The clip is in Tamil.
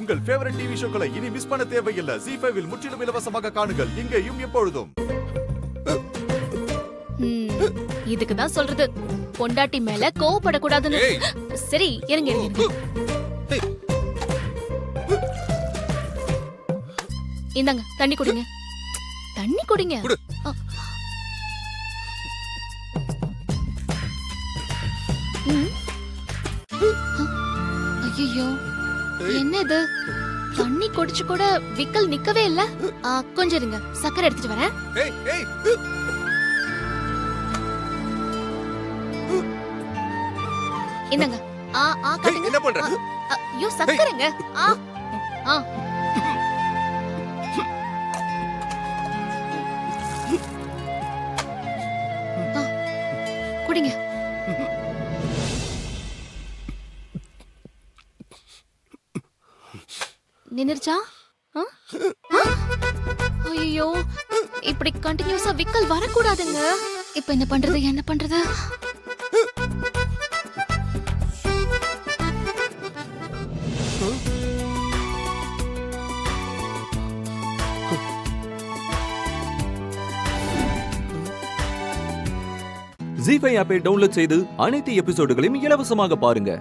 உங்கள் ஃபேவரட் டிவி ஷோக்களை இனி மிஸ் பண்ண தேவையில்லை. ZEE5 இல் முற்றிலும் இலவசமாக காணுங்கள். இங்கேயும் எப்பொழுதும். இதுக்கு தான் சொல்றது பொண்டாட்டி மேல கோவப்படக்கூடாதுன்னு. சரி இருங்க இருங்க. இந்தாங்க தண்ணி குடிங்க. தண்ணி குடிங்க. ஐயோ என்ன இது? தண்ணி குடிச்சு கூட விக்கல் நிக்கவே இல்ல. கொஞ்சம் இருங்க, சக்கரை எடுத்துட்டு வரேன். என்னங்க? என்ன பண்ற? ஐயோ சக்கரைங்க. குடிங்க. நின்னுச்சா? ஐயோ இப்படி கண்டினியூஸா விக்கல் வரக்கூடாதுங்க. இப்ப என்ன பண்றது என்ன பண்றது? ZEE5 ஆப்பை டவுன்லோட் செய்து அனைத்து எபிசோடுகளையும் இலவசமாக பாருங்க.